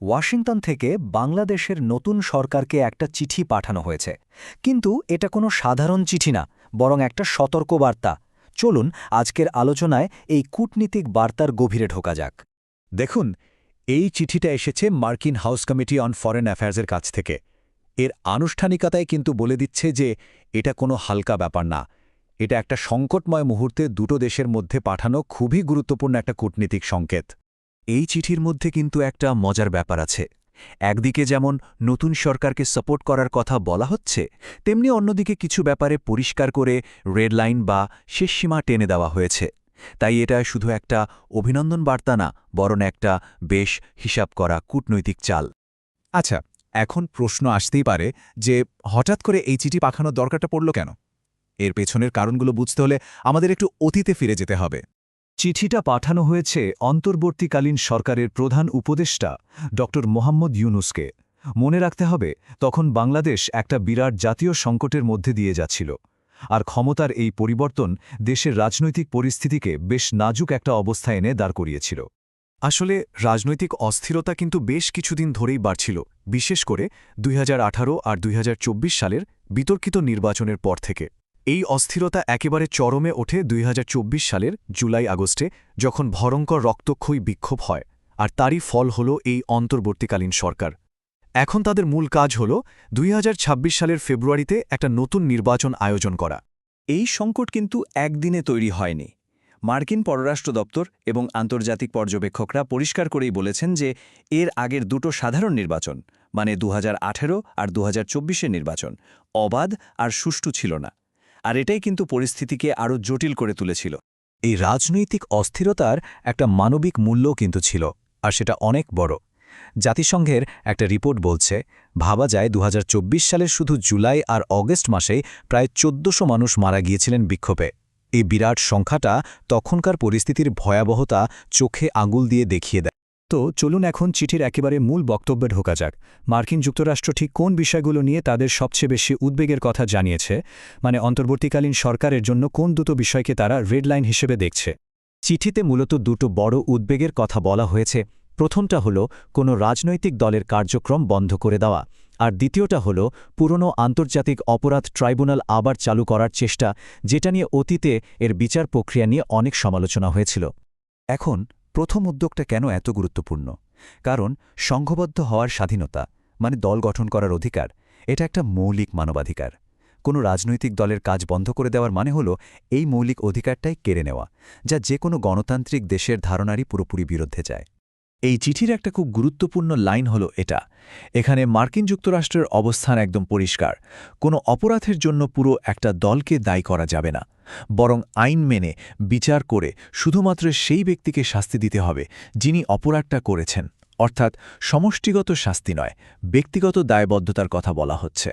Washington থেকে বাংলাদেশের নতুন সরকারকে একটা চিঠি পাঠানো হয়েছে, কিন্তু এটা কোনো সাধারণ চিঠি না, বরং একটা সতর্কবার্তা। চলুন আজকের আলোচনায় এই কূটনীতিক বার্তার গভীরে ঢোকা যাক। দেখুন, এই চিঠিটা এসেছে মার্কিন হাউস কমিটি অন ফরেন অ্যাফেয়ার্সের কাছ থেকে। এর আনুষ্ঠানিকতায় কিন্তু বলে দিচ্ছে যে এটা কোনো হালকা ব্যাপার না। এটা একটা সংকটময় মুহূর্তে দুটো দেশের মধ্যে পাঠানো খুবই গুরুত্বপূর্ণ একটা কূটনীতিক সংকেত। এই চিঠির মধ্যে কিন্তু একটা মজার ব্যাপার আছে। একদিকে যেমন নতুন সরকারকে সাপোর্ট করার কথা বলা হচ্ছে, তেমনি অন্যদিকে কিছু ব্যাপারে পরিষ্কার করে রেড লাইন বা শেষ সীমা টেনে দেওয়া হয়েছে। তাই এটা শুধু একটা অভিনন্দন বার্তা না, বরং একটা বেশ হিসাব করা কূটনৈতিক চাল। আচ্ছা, এখন প্রশ্ন আসতেই পারে যে হঠাৎ করে এই চিঠি পাঠানোর দরকারটা পড়ল কেন? এর পেছনের কারণগুলো বুঝতে হলে আমাদের একটু অতীতে ফিরে যেতে হবে। চিঠিটা পাঠানো হয়েছে অন্তর্বর্তীকালীন সরকারের প্রধান উপদেষ্টা ড মোহাম্মদ ইউনুসকে। মনে রাখতে হবে, তখন বাংলাদেশ একটা বিরাট জাতীয় সংকটের মধ্যে দিয়ে যাচ্ছিল, আর ক্ষমতার এই পরিবর্তন দেশের রাজনৈতিক পরিস্থিতিকে বেশ নাজুক একটা অবস্থায় এনে দাঁড় করিয়েছিল। আসলে রাজনৈতিক অস্থিরতা কিন্তু বেশ কিছুদিন ধরেই বাড়ছিল, বিশেষ করে ২০১৮ আর ২০২৪ সালের বিতর্কিত নির্বাচনের পর থেকে। এই অস্থিরতা একেবারে চরমে ওঠে ২০২৪ সালের জুলাই আগস্টে, যখন ভয়ঙ্কর রক্তক্ষয়ী বিক্ষোভ হয়, আর তারই ফল হল এই অন্তর্বর্তীকালীন সরকার। এখন তাদের মূল কাজ হল ২০২৬ সালের ফেব্রুয়ারিতে একটা নতুন নির্বাচন আয়োজন করা। এই সংকট কিন্তু একদিনে তৈরি হয়নি। মার্কিন পররাষ্ট্র দপ্তর এবং আন্তর্জাতিক পর্যবেক্ষকরা পরিষ্কার করেই বলেছেন যে এর আগের দুটো সাধারণ নির্বাচন, মানে ২০১৮ আর ২০২৪-এর নির্বাচন, অবাধ আর সুষ্ঠু ছিল না। আর এটাই কিন্তু পরিস্থিতিকে আরও জটিল করে তুলেছিল। এই রাজনৈতিক অস্থিরতার একটা মানবিক মূল্যও কিন্তু ছিল, আর সেটা অনেক বড়। জাতিসংঘের একটা রিপোর্ট বলছে, ভাবা যায় ২০২৪ সালের শুধু জুলাই আর অগস্ট মাসেই প্রায় ১৪০০ মানুষ মারা গিয়েছিলেন বিক্ষোভে। এই বিরাট সংখ্যাটা তখনকার পরিস্থিতির ভয়াবহতা চোখে আঙুল দিয়ে দেখিয়ে দেয়। তো চলুন এখন চিঠির একেবারে মূল বক্তব্যে ঢোকা যাক। মার্কিন যুক্তরাষ্ট্র ঠিক কোন বিষয়গুলো নিয়ে তাদের সবচেয়ে বেশি উদ্বেগের কথা জানিয়েছে, মানে অন্তর্বর্তীকালীন সরকারের জন্য কোন দুটো বিষয়কে তারা রেড লাইন হিসেবে দেখছে। চিঠিতে মূলত দুটো বড় উদ্বেগের কথা বলা হয়েছে। প্রথমটা হল কোনো রাজনৈতিক দলের কার্যক্রম বন্ধ করে দেওয়া, আর দ্বিতীয়টা হল পুরনো আন্তর্জাতিক অপরাধ ট্রাইব্যুনাল আবার চালু করার চেষ্টা, যেটা নিয়ে অতীতে এর বিচার প্রক্রিয়া নিয়ে অনেক সমালোচনা হয়েছিল। এখন প্রথম উদ্যোগটা কেন এত গুরুত্বপূর্ণ? কারণ সংঘবদ্ধ হওয়ার স্বাধীনতা, মানে দল গঠন করার অধিকার, এটা একটা মৌলিক মানবাধিকার। কোনো রাজনৈতিক দলের কাজ বন্ধ করে দেওয়ার মানে হল এই মৌলিক অধিকারটাই কেড়ে নেওয়া, যা যে কোনো গণতান্ত্রিক দেশের ধারণারই পুরোপুরি বিরুদ্ধে যায়। এই চিঠির একটা খুব গুরুত্বপূর্ণ লাইন হল এটা। এখানে মার্কিন যুক্তরাষ্ট্রের অবস্থান একদম পরিষ্কার। কোনো অপরাধের জন্য পুরো একটা দলকে দায়ী করা যাবে না, বরং আইন মেনে বিচার করে শুধুমাত্র সেই ব্যক্তিকে শাস্তি দিতে হবে যিনি অপরাধটা করেছেন। অর্থাৎ সমষ্টিগত শাস্তি নয়, ব্যক্তিগত দায়বদ্ধতার কথা বলা হচ্ছে।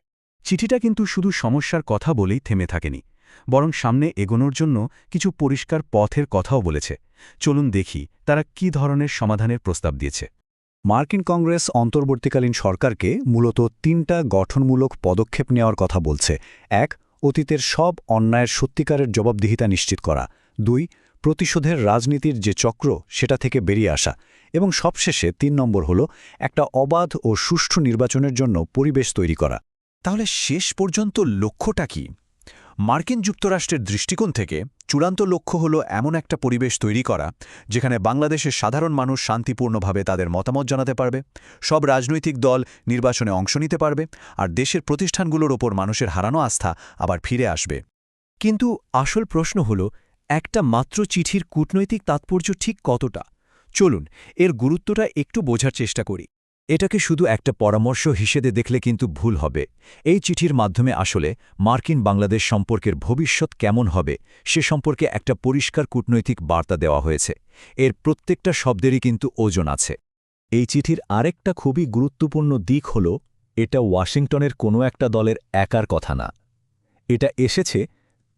চিঠিটা কিন্তু শুধু সমস্যার কথা বলেই থেমে থাকেনি, বরং সামনে এগোনোর জন্য কিছু পরিষ্কার পথের কথাও বলেছে। চলুন দেখি তারা কি ধরনের সমাধানের প্রস্তাব দিয়েছে। মার্কিন কংগ্রেস অন্তর্বর্তীকালীন সরকারকে মূলত ৩টা গঠনমূলক পদক্ষেপ নেওয়ার কথা বলছে। ১. অতীতের সব অন্যায়ের সত্যিকারের জবাবদিহিতা নিশ্চিত করা। ২. প্রতিশোধের রাজনীতির যে চক্র, সেটা থেকে বেরিয়ে আসা। এবং সবশেষে ৩ নম্বর হল একটা অবাধ ও সুষ্ঠু নির্বাচনের জন্য পরিবেশ তৈরি করা। তাহলে শেষ পর্যন্ত লক্ষ্যটা কি? মার্কিন যুক্তরাষ্ট্রের দৃষ্টিকোণ থেকে চূড়ান্ত লক্ষ্য হল এমন একটা পরিবেশ তৈরি করা যেখানে বাংলাদেশের সাধারণ মানুষ শান্তিপূর্ণভাবে তাদের মতামত জানাতে পারবে, সব রাজনৈতিক দল নির্বাচনে অংশ নিতে পারবে, আর দেশের প্রতিষ্ঠানগুলোর ওপর মানুষের হারানো আস্থা আবার ফিরে আসবে। কিন্তু আসল প্রশ্ন হল, একটা মাত্র চিঠির কূটনৈতিক তাৎপর্য ঠিক কতটা? চলুন এর গুরুত্বটা একটু বোঝার চেষ্টা করি। এটাকে শুধু একটা পরামর্শ হিসেবে দেখলে কিন্তু ভুল হবে। এই চিঠির মাধ্যমে আসলে মার্কিন বাংলাদেশ সম্পর্কের ভবিষ্যৎ কেমন হবে সে সম্পর্কে একটা পরিষ্কার কূটনৈতিক বার্তা দেওয়া হয়েছে। এর প্রত্যেকটা শব্দেরই কিন্তু ওজন আছে। এই চিঠির আরেকটা খুবই গুরুত্বপূর্ণ দিক হল, এটা ওয়াশিংটনের কোনো একটা দলের একার কথা না। এটা এসেছে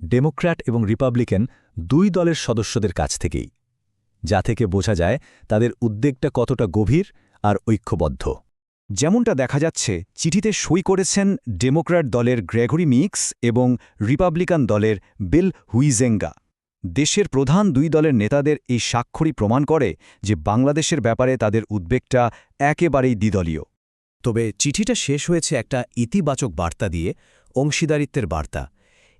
ডেমোক্র্যাট এবং রিপাবলিকান দুই দলের সদস্যদের কাছ থেকেই, যা থেকে বোঝা যায় তাদের উদ্বেগটা কতটা গভীর আর ঐক্যবদ্ধ। যেমনটা দেখা যাচ্ছে, চিঠিতে সই করেছেন ডেমোক্র্যাট দলের গ্রেগরি মিক্স এবং রিপাবলিকান দলের বিল হুইজেঙ্গা। দেশের প্রধান দুই দলের নেতাদের এই স্বাক্ষরই প্রমাণ করে যে বাংলাদেশের ব্যাপারে তাদের উদ্বেগটা একেবারেই দ্বিদলীয়। তবে চিঠিটা শেষ হয়েছে একটা ইতিবাচক বার্তা দিয়ে, অংশীদারিত্বের বার্তা।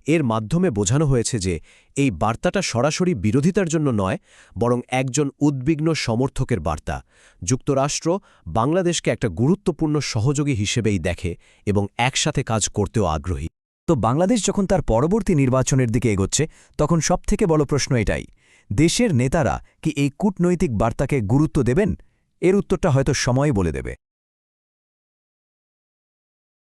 এর মাধ্যমে বোঝানো হয়েছে যে এই বার্তাটা সরাসরি বিরোধিতার জন্য নয়, বরং একজন উদ্বিগ্ন সমর্থকের বার্তা। যুক্তরাষ্ট্র বাংলাদেশকে একটা গুরুত্বপূর্ণ সহযোগী হিসেবেই দেখে এবং একসাথে কাজ করতেও আগ্রহী। তো বাংলাদেশ যখন তার পরবর্তী নির্বাচনের দিকে এগোচ্ছে, তখন সবথেকে বড় প্রশ্ন এটাই, দেশের নেতারা কি এই কূটনৈতিক বার্তাকে গুরুত্ব দেবেন? এর উত্তরটা হয়তো সময়ই বলে দেবে।